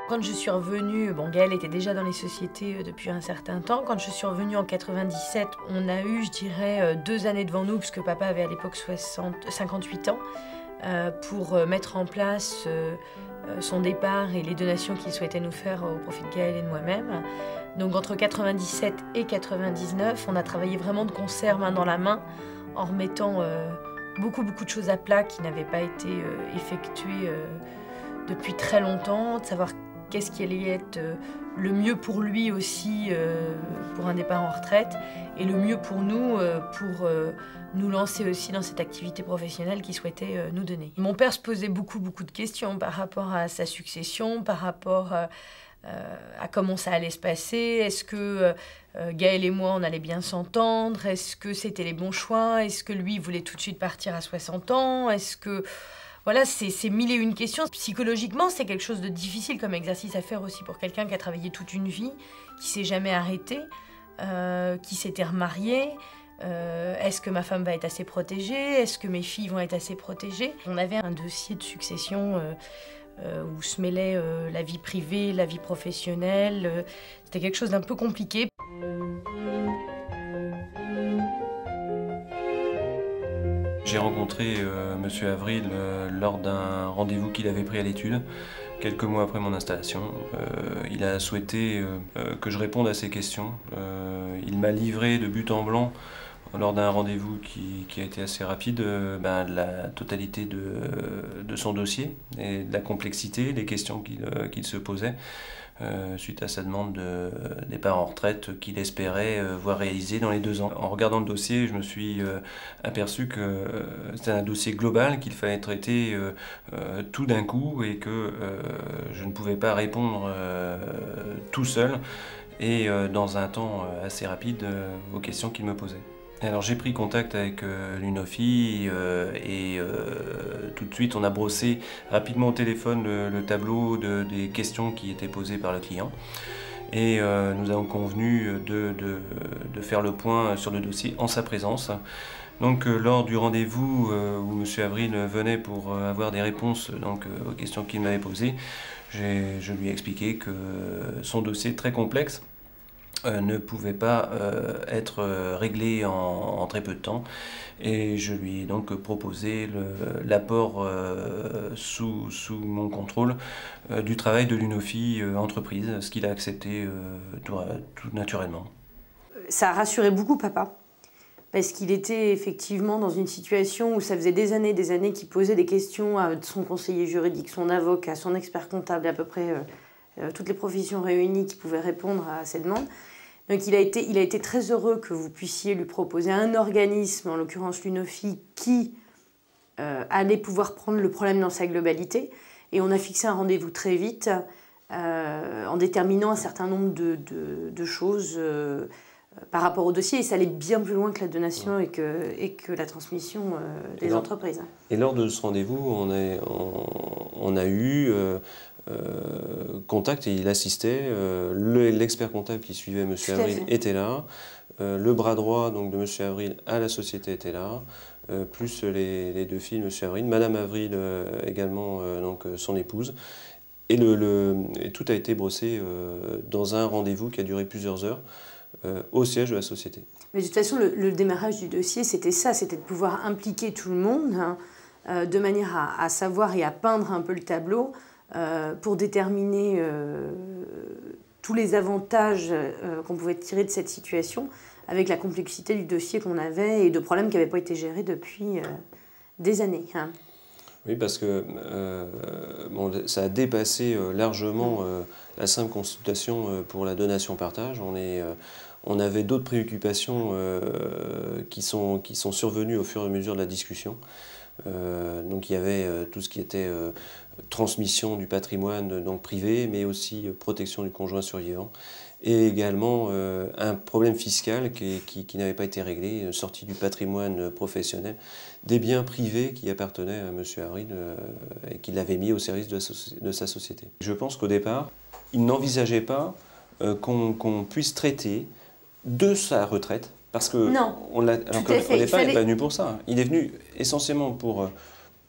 Quand je suis revenue, bon, Gaël était déjà dans les sociétés depuis un certain temps. Quand je suis revenue en 97, on a eu, je dirais, 2 années devant nous, puisque papa avait à l'époque 58 ans, pour mettre en place son départ et les donations qu'il souhaitait nous faire au profit de Gaël et de moi-même. Donc entre 97 et 99, on a travaillé vraiment de concert, main dans la main, en remettant beaucoup de choses à plat qui n'avaient pas été effectuées depuis très longtemps, de savoir qu'est-ce qui allait être le mieux pour lui aussi pour un départ en retraite et le mieux pour nous pour nous lancer aussi dans cette activité professionnelle qu'il souhaitait nous donner. Mon père se posait beaucoup de questions par rapport à sa succession, par rapport à comment ça allait se passer. Est-ce que Gaël et moi, on allait bien s'entendre? Est-ce que c'était les bons choix? Est-ce que lui voulait tout de suite partir à 60 ans? Est-ce que... Voilà, c'est 1000 et une questions. Psychologiquement, c'est quelque chose de difficile comme exercice à faire aussi pour quelqu'un qui a travaillé toute une vie, qui s'est jamais arrêté, qui s'était remarié. Est-ce que ma femme va être assez protégée? Est-ce que mes filles vont être assez protégées? On avait un dossier de succession où se mêlait la vie privée, la vie professionnelle. C'était quelque chose d'un peu compliqué. J'ai rencontré Monsieur Avril lors d'un rendez-vous qu'il avait pris à l'étude, quelques mois après mon installation. Il a souhaité que je réponde à ses questions. Il m'a livré de but en blanc, lors d'un rendez-vous qui a été assez rapide, la totalité de son dossier et de la complexité, des questions qu'il se posait. Suite à sa demande de départ en retraite qu'il espérait voir réalisée dans les 2 ans. En regardant le dossier, je me suis aperçu que c'était un dossier global qu'il fallait traiter tout d'un coup et que je ne pouvais pas répondre tout seul et dans un temps assez rapide aux questions qu'il me posait. Alors j'ai pris contact avec l'UNOFI et tout de suite on a brossé rapidement au téléphone le tableau des questions qui étaient posées par le client. Et nous avons convenu de faire le point sur le dossier en sa présence. Donc lors du rendez-vous où M. Avril venait pour avoir des réponses aux questions qu'il m'avait posées, je lui ai expliqué que son dossier très complexe ne pouvait pas être réglé en très peu de temps et je lui ai donc proposé l'apport sous mon contrôle du travail de l'UNOFI entreprise, ce qu'il a accepté tout naturellement. Ça a rassuré beaucoup papa, parce qu'il était effectivement dans une situation où ça faisait des années qu'il posait des questions à son conseiller juridique, son avocat, son expert comptable, à peu près toutes les professions réunies qui pouvaient répondre à ces demandes. Donc il a été très heureux que vous puissiez lui proposer un organisme, en l'occurrence l'UNOFI, qui allait pouvoir prendre le problème dans sa globalité. Et on a fixé un rendez-vous très vite en déterminant un certain nombre de choses par rapport au dossier. Et ça allait bien plus loin que la donation et que la transmission des entreprises. Et lors de ce rendez-vous, on a eu contact et il assistait. L'expert comptable qui suivait M. Avril était là. Le bras droit donc, de M. Avril à la société était là. Plus les 2 filles de M. Avril. Madame Avril également, son épouse. Et tout a été brossé dans un rendez-vous qui a duré plusieurs heures au siège de la société. Mais de toute façon, le démarrage du dossier, c'était ça, c'était de pouvoir impliquer tout le monde de manière à savoir et à peindre un peu le tableau pour déterminer tous les avantages qu'on pouvait tirer de cette situation avec la complexité du dossier qu'on avait et de problèmes qui n'avaient pas été gérés depuis des années. Oui, parce que ça a dépassé largement la simple consultation pour la donation-partage. On avait d'autres préoccupations qui sont survenues au fur et à mesure de la discussion. Donc il y avait tout ce qui était transmission du patrimoine privé, mais aussi protection du conjoint survivant. Et également un problème fiscal qui n'avait pas été réglé, sortie du patrimoine professionnel, des biens privés qui appartenaient à M. Avril et qu'il avait mis au service de sa société. Je pense qu'au départ, il n'envisageait pas qu'on puisse traiter de sa retraite, parce que non, au départ, il n'est pas venu pour ça. Il est venu essentiellement pour...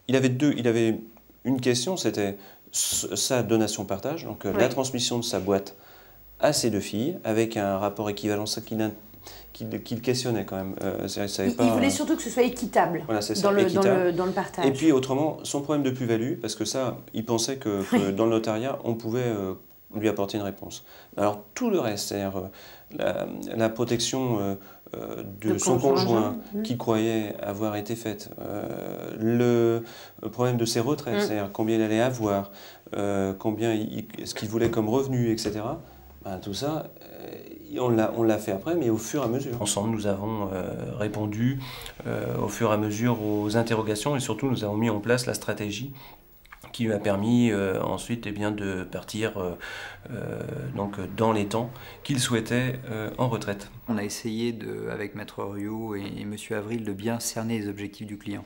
Il avait une question, c'était sa donation-partage, donc la transmission de sa boîte à ses 2 filles, avec un rapport équivalent, ça qu'il questionnait quand même. Il voulait surtout que ce soit équitable, voilà, ça, dans le partage. Et puis autrement, son problème de plus-value, parce que ça, il pensait que dans le notariat, on pouvait lui apporter une réponse. Alors tout le reste, c'est-à-dire la protection de son conjoint qui croyait avoir été faite, le problème de ses retraites, c'est-à-dire combien il allait avoir, ce qu'il voulait comme revenu, etc. Ben, tout ça, on l'a fait après, mais au fur et à mesure. Ensemble, nous avons répondu au fur et à mesure aux interrogations et surtout, nous avons mis en place la stratégie qui lui a permis ensuite de partir donc, dans les temps qu'il souhaitait en retraite. On a essayé, avec Maître Ruot et M. Avril, de bien cerner les objectifs du client.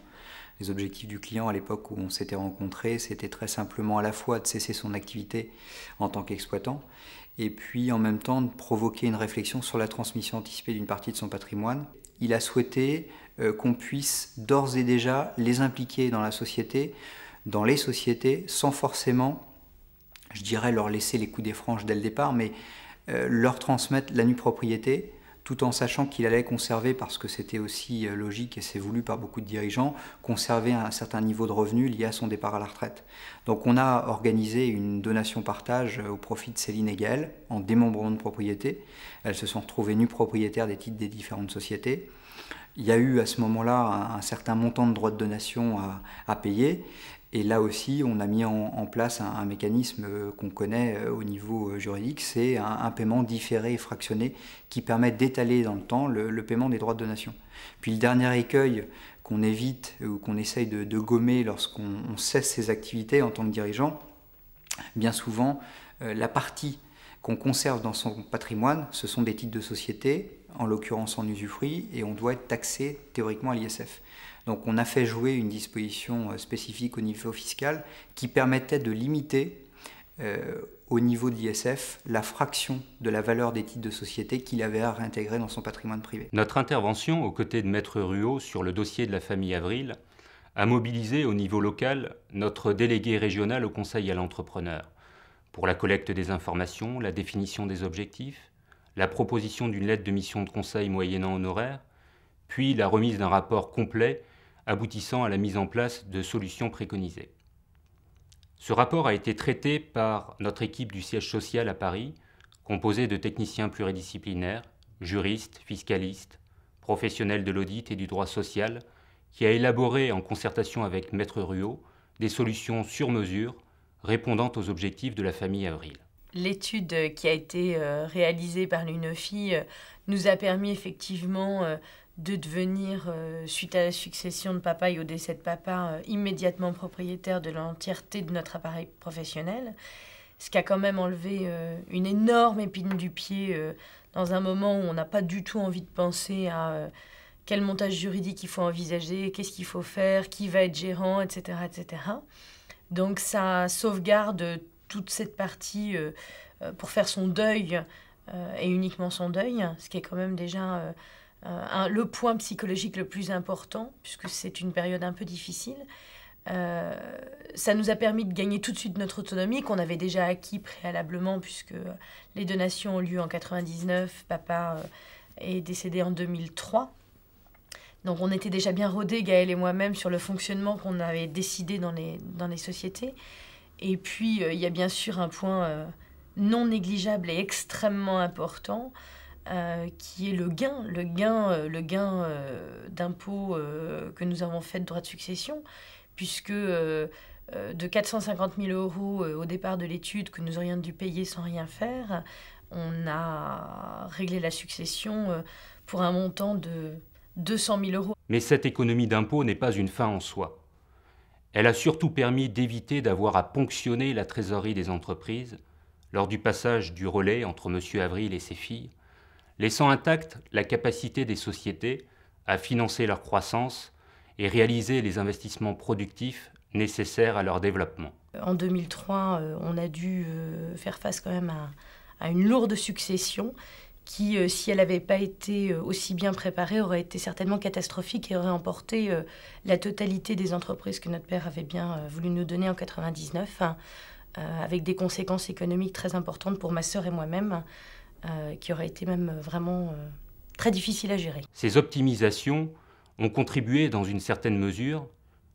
Les objectifs du client à l'époque où on s'était rencontrés, c'était très simplement à la fois de cesser son activité en tant qu'exploitant et puis en même temps de provoquer une réflexion sur la transmission anticipée d'une partie de son patrimoine. Il a souhaité qu'on puisse d'ores et déjà les impliquer dans la société, dans les sociétés, sans forcément, je dirais, leur laisser les coups des franges dès le départ, mais leur transmettre la nue propriété, tout en sachant qu'il allait conserver, parce que c'était aussi logique et c'est voulu par beaucoup de dirigeants, conserver un certain niveau de revenus lié à son départ à la retraite. Donc on a organisé une donation-partage au profit de Céline et Gaëlle en démembrement de propriété. Elles se sont retrouvées nues propriétaires des titres des différentes sociétés. Il y a eu à ce moment-là un certain montant de droits de donation à payer. Et là aussi, on a mis en place un mécanisme qu'on connaît au niveau juridique, c'est un paiement différé et fractionné qui permet d'étaler dans le temps le paiement des droits de donation. Puis le dernier écueil qu'on évite ou qu'on essaye de gommer lorsqu'on cesse ses activités en tant que dirigeant, bien souvent, la partie qu'on conserve dans son patrimoine, ce sont des titres de société, en l'occurrence en usufruit, et on doit être taxé théoriquement à l'ISF. Donc on a fait jouer une disposition spécifique au niveau fiscal qui permettait de limiter au niveau de l'ISF la fraction de la valeur des titres de société qu'il avait à réintégrer dans son patrimoine privé. Notre intervention aux côtés de Maître Ruot sur le dossier de la famille Avril a mobilisé au niveau local notre délégué régional au conseil à l'entrepreneur pour la collecte des informations, la définition des objectifs, la proposition d'une lettre de mission de conseil moyennant honoraire, puis la remise d'un rapport complet aboutissant à la mise en place de solutions préconisées. Ce rapport a été traité par notre équipe du siège social à Paris, composée de techniciens pluridisciplinaires, juristes, fiscalistes, professionnels de l'audit et du droit social, qui a élaboré en concertation avec Maître Ruot des solutions sur mesure répondant aux objectifs de la famille Avril. L'étude qui a été réalisée par l'UNEFI nous a permis effectivement de devenir, suite à la succession de papa et au décès de papa, immédiatement propriétaire de l'entièreté de notre appareil professionnel, ce qui a quand même enlevé une énorme épine du pied dans un moment où on n'a pas du tout envie de penser à quel montage juridique il faut envisager, qu'est-ce qu'il faut faire, qui va être gérant, etc. etc. Donc ça sauvegarde toute cette partie pour faire son deuil et uniquement son deuil, ce qui est quand même déjà le point psychologique le plus important, puisque c'est une période un peu difficile. Ça nous a permis de gagner tout de suite notre autonomie, qu'on avait déjà acquis préalablement, puisque les donations ont lieu en 1999, papa est décédé en 2003. Donc on était déjà bien rodés, Gaëlle et moi-même, sur le fonctionnement qu'on avait décidé dans les sociétés. Et puis, il y a bien sûr un point non négligeable et extrêmement important, qui est le gain d'impôt que nous avons fait de droit de succession, puisque de 450 000 € au départ de l'étude que nous aurions dû payer sans rien faire, on a réglé la succession pour un montant de 200 000 €. Mais cette économie d'impôt n'est pas une fin en soi. Elle a surtout permis d'éviter d'avoir à ponctionner la trésorerie des entreprises lors du passage du relais entre M. Avril et ses filles, laissant intacte la capacité des sociétés à financer leur croissance et réaliser les investissements productifs nécessaires à leur développement. En 2003, on a dû faire face quand même à une lourde succession qui, si elle n'avait pas été aussi bien préparée, aurait été certainement catastrophique et aurait emporté la totalité des entreprises que notre père avait bien voulu nous donner en 99, avec des conséquences économiques très importantes pour ma sœur et moi-même, qui auraient été même vraiment très difficiles à gérer. Ces optimisations ont contribué, dans une certaine mesure,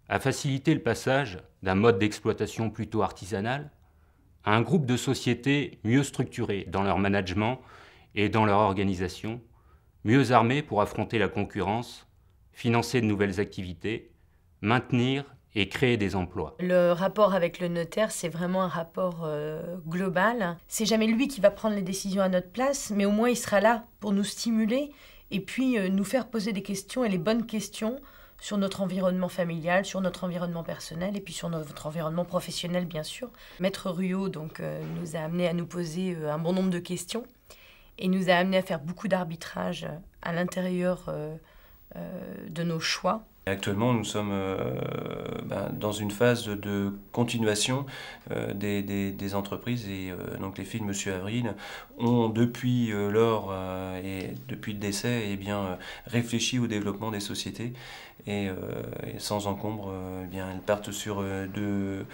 à faciliter le passage d'un mode d'exploitation plutôt artisanal à un groupe de sociétés mieux structurées dans leur management et dans leur organisation, mieux armées pour affronter la concurrence, financer de nouvelles activités, maintenir et créer des emplois. Le rapport avec le notaire, c'est vraiment un rapport global. C'est jamais lui qui va prendre les décisions à notre place, mais au moins il sera là pour nous stimuler et puis nous faire poser des questions et les bonnes questions sur notre environnement familial, sur notre environnement personnel et puis sur notre environnement professionnel, bien sûr. Maître Ruot donc, nous a amené à nous poser un bon nombre de questions et nous a amené à faire beaucoup d'arbitrage à l'intérieur de nos choix. Actuellement, nous sommes dans une phase de continuation des entreprises et donc les filles de Monsieur Avril ont depuis lors et depuis le décès réfléchi au développement des sociétés et sans encombre elles partent sur de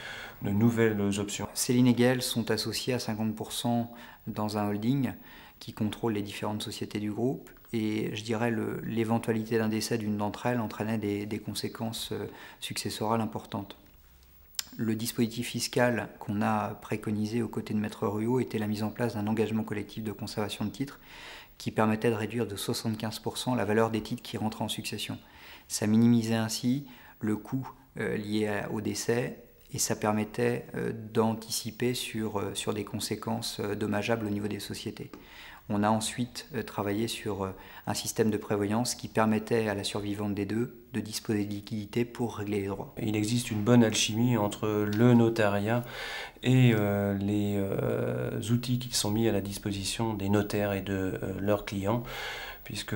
nouvelles options. Céline et Gaël sont associés à 50% dans un holding qui contrôle les différentes sociétés du groupe. Et je dirais l'éventualité d'un décès d'une d'entre elles entraînait des conséquences successorales importantes. Le dispositif fiscal qu'on a préconisé aux côtés de Maître Ruot était la mise en place d'un engagement collectif de conservation de titres qui permettait de réduire de 75% la valeur des titres qui rentraient en succession. Ça minimisait ainsi le coût lié au décès et ça permettait d'anticiper sur des conséquences dommageables au niveau des sociétés. On a ensuite travaillé sur un système de prévoyance qui permettait à la survivante des deux de disposer de liquidités pour régler les droits. Il existe une bonne alchimie entre le notariat et les outils qui sont mis à la disposition des notaires et de leurs clients, puisque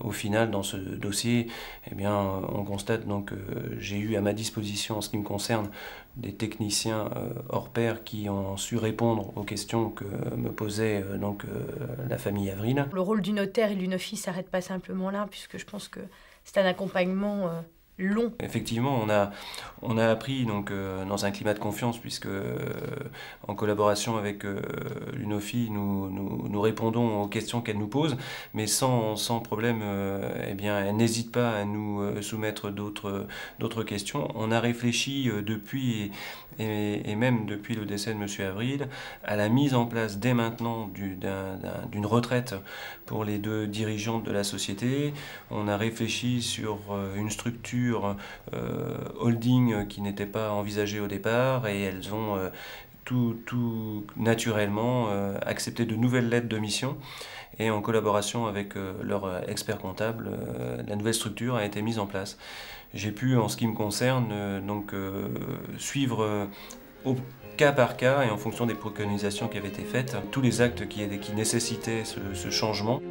au final, dans ce dossier, on constate donc que j'ai eu à ma disposition, en ce qui me concerne, des techniciens hors pair qui ont su répondre aux questions que me posait la famille Avril. Le rôle du notaire et du notaire s'arrête pas simplement là, puisque je pense que c'est un accompagnement long. Effectivement, on a appris dans un climat de confiance, puisque en collaboration avec l'UNOFI, nous répondons aux questions qu'elle nous pose, mais sans problème, elle n'hésite pas à nous soumettre d'autres questions. On a réfléchi depuis, et même depuis le décès de M. Avril, à la mise en place dès maintenant d'une retraite pour les deux dirigeantes de la société. On a réfléchi sur une structure holding qui n'était pas envisagée au départ et elles ont tout naturellement accepté de nouvelles lettres de mission et en collaboration avec leur expert comptable, la nouvelle structure a été mise en place. J'ai pu, en ce qui me concerne, suivre au cas par cas et en fonction des préconisations qui avaient été faites, tous les actes qui nécessitaient ce changement.